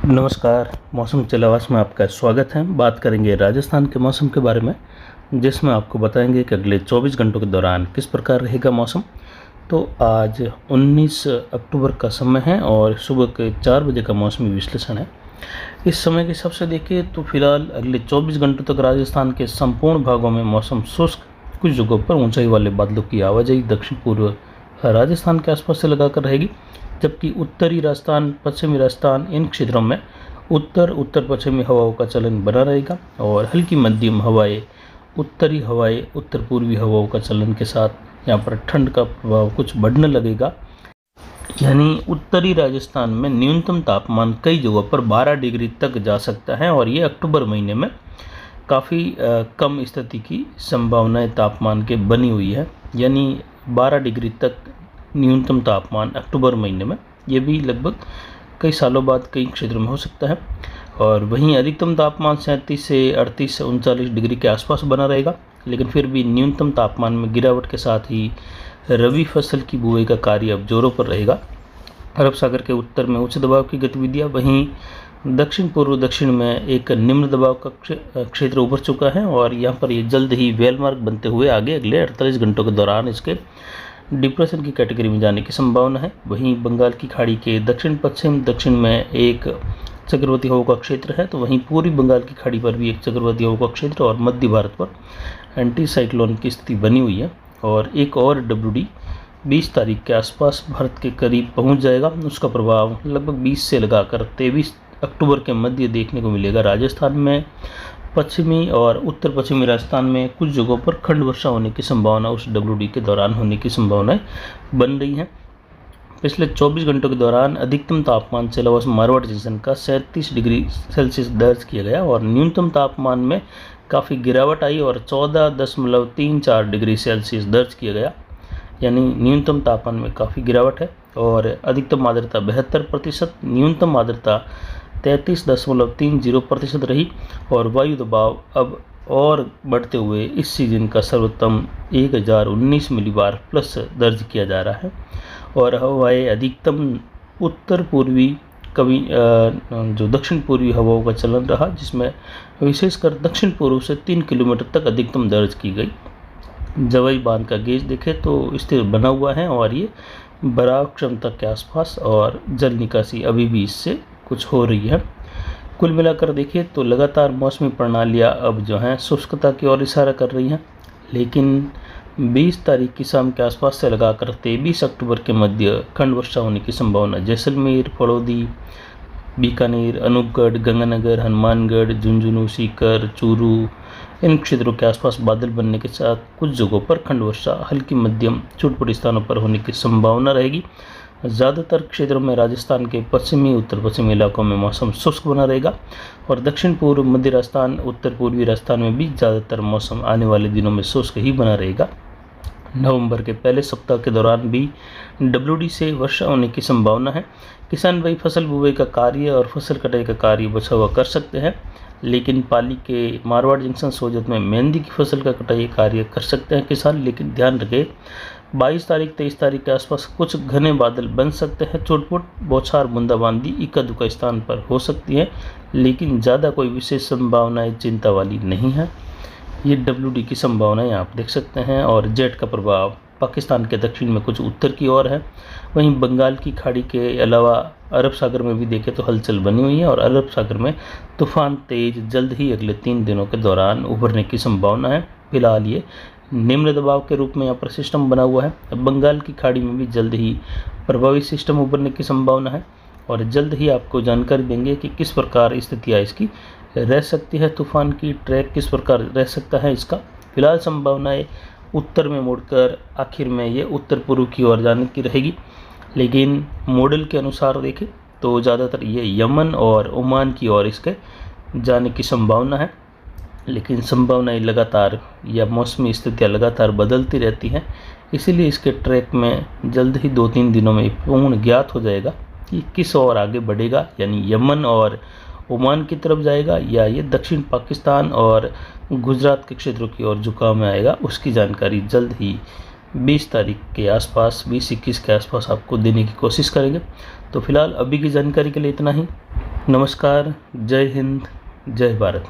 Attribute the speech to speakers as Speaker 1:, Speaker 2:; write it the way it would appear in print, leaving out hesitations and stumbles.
Speaker 1: नमस्कार। मौसम चलावास में आपका स्वागत है। बात करेंगे राजस्थान के मौसम के बारे में, जिसमें आपको बताएंगे कि अगले 24 घंटों के दौरान किस प्रकार रहेगा मौसम। तो आज 19 अक्टूबर का समय है और सुबह के 4 बजे का मौसमी विश्लेषण है। इस समय के हिसाब से देखिए तो फिलहाल अगले 24 घंटों तक राजस्थान के संपूर्ण भागों में मौसम शुष्क, कुछ जगहों पर ऊंचाई वाले बादलों की आवाजाही दक्षिण पूर्व राजस्थान के आसपास से लगाकर रहेगी, जबकि उत्तरी राजस्थान, पश्चिमी राजस्थान, इन क्षेत्रों में उत्तर उत्तर पश्चिमी हवाओं का चलन बना रहेगा और हल्की मध्यम हवाएं, उत्तरी हवाएं, उत्तर पूर्वी हवाओं का चलन के साथ यहाँ पर ठंड का प्रभाव कुछ बढ़ने लगेगा। यानी उत्तरी राजस्थान में न्यूनतम तापमान कई जगहों पर 12 डिग्री तक जा सकता है और ये अक्टूबर महीने में काफ़ी कम स्थिति की संभावनाएं तापमान के बनी हुई है। यानी 12 डिग्री तक न्यूनतम तापमान अक्टूबर महीने में, ये भी लगभग कई सालों बाद कई क्षेत्रों में हो सकता है। और वहीं अधिकतम तापमान 37 से 38 से 39 डिग्री के आसपास बना रहेगा, लेकिन फिर भी न्यूनतम तापमान में गिरावट के साथ ही रबी फसल की बुआई का कार्य अब जोरों पर रहेगा। अरब सागर के उत्तर में उच्च दबाव की गतिविधियां, वहीं दक्षिण पूर्व दक्षिण में एक निम्न दबाव का क्षेत्र उभर चुका है और यहाँ पर ये जल्द ही वेलमार्क बनते हुए आगे अगले 48 घंटों के दौरान इसके डिप्रेशन की कैटेगरी में जाने की संभावना है। वहीं बंगाल की खाड़ी के दक्षिण पश्चिम दक्षिण में एक चक्रवाती हवा का क्षेत्र है, तो वहीं पूर्वी बंगाल की खाड़ी पर भी एक चक्रवाती हवा का क्षेत्र और मध्य भारत पर एंटी साइक्लोन की स्थिति बनी हुई है। और एक और WD 20 तारीख के आसपास भारत के करीब पहुंच जाएगा। उसका प्रभाव लगभग 20 से लगाकर 23 अक्टूबर के मध्य देखने को मिलेगा। राजस्थान में, पश्चिमी और उत्तर पश्चिमी राजस्थान में कुछ जगहों पर खंड वर्षा होने की संभावना उस WD के दौरान होने की संभावनाएं बन रही हैं। पिछले 24 घंटों के दौरान अधिकतम तापमान सिलावस मारवाड़ जंक्शन का 37 डिग्री सेल्सियस दर्ज किया गया और न्यूनतम तापमान में काफ़ी गिरावट आई और 14.34 डिग्री सेल्सियस दर्ज किया गया। यानी न्यूनतम तापमान में काफ़ी गिरावट है और अधिकतम आर्द्रता 72%, न्यूनतम आर्द्रता 33.30% रही और वायु दबाव अब और बढ़ते हुए इस सीजन का सर्वोत्तम 1019 मिलीबार प्लस दर्ज किया जा रहा है। और हवाएं अधिकतम उत्तर पूर्वी कभी जो दक्षिण पूर्वी हवाओं का चलन रहा, जिसमें विशेषकर दक्षिण पूर्व से 3 किलोमीटर तक अधिकतम दर्ज की गई। जवाई बांध का गेज देखें तो स्थिर बना हुआ है और ये बराव क्षमता के आसपास और जल निकासी अभी भी इससे कुछ हो रही है। कुल मिलाकर देखिए तो लगातार मौसमी प्रणालियाँ अब जो हैं शुष्कता की ओर इशारा कर रही हैं, लेकिन 20 तारीख की शाम के आसपास से लगाकर 23 अक्टूबर के मध्य खंड वर्षा होने की संभावना जैसलमेर, फड़ौदी, बीकानेर, अनूपगढ़, गंगानगर, हनुमानगढ़, झुंझुनू, सीकर, चूरू, इन क्षेत्रों के आसपास बादल बनने के साथ कुछ जगहों पर खंड वर्षा हल्की मध्यम चोट-पटी स्थानों पर होने की संभावना रहेगी। ज़्यादातर क्षेत्रों में राजस्थान के पश्चिमी उत्तर पश्चिमी इलाकों में मौसम शुष्क बना रहेगा और दक्षिण पूर्व मध्य राजस्थान, उत्तर पूर्वी राजस्थान में भी ज़्यादातर मौसम आने वाले दिनों में शुष्क ही बना रहेगा। नवंबर के पहले सप्ताह के दौरान भी WD से वर्षा होने की संभावना है। किसान भाई फसल बुआई का कार्य और फसल कटाई का कार्य बचा हुआ कर सकते हैं, लेकिन पाली के मारवाड़ जंक्शन सोजत में मेहंदी की फसल का कटाई कार्य कर सकते हैं किसान। लेकिन ध्यान रखें 22 तारीख 23 तारीख के आसपास कुछ घने बादल बन सकते हैं। चोटपुट बौछार बूंदाबांदी इक्का दुक्का स्थान पर हो सकती है, लेकिन ज़्यादा कोई विशेष संभावनाएं चिंता वाली नहीं है। ये WD की संभावनाएं आप देख सकते हैं और जेट का प्रभाव पाकिस्तान के दक्षिण में कुछ उत्तर की ओर है। वहीं बंगाल की खाड़ी के अलावा अरब सागर में भी देखें तो हलचल बनी हुई है और अरब सागर में तूफान तेज जल्द ही अगले 3 दिनों के दौरान उभरने की संभावना है। फिलहाल ये निम्न दबाव के रूप में यहाँ पर सिस्टम बना हुआ है। बंगाल की खाड़ी में भी जल्द ही प्रभावी सिस्टम उभरने की संभावना है और जल्द ही आपको जानकारी देंगे कि किस प्रकार स्थितियाँ इसकी रह सकती है, तूफान की ट्रैक किस प्रकार रह सकता है इसका। फिलहाल संभावनाएं उत्तर में मुड़कर आखिर में ये उत्तर पूर्व की ओर जाने की रहेगी, लेकिन मॉडल के अनुसार देखें तो ज़्यादातर ये यमन और ओमान की ओर इसके जाने की संभावना है। लेकिन संभावनाएं लगातार या मौसमी स्थितियाँ लगातार बदलती रहती हैं, इसीलिए इसके ट्रैक में जल्द ही 2-3 दिनों में पूर्ण ज्ञात हो जाएगा कि किस ओर आगे बढ़ेगा। यानी यमन और ओमान की तरफ जाएगा या ये दक्षिण पाकिस्तान और गुजरात के क्षेत्रों की ओर झुकाव में आएगा। उसकी जानकारी जल्द ही 20 तारीख के आसपास, 20-21 के आसपास आपको देने की कोशिश करेंगे। तो फिलहाल अभी की जानकारी के लिए इतना ही। नमस्कार, जय हिंद, जय भारत।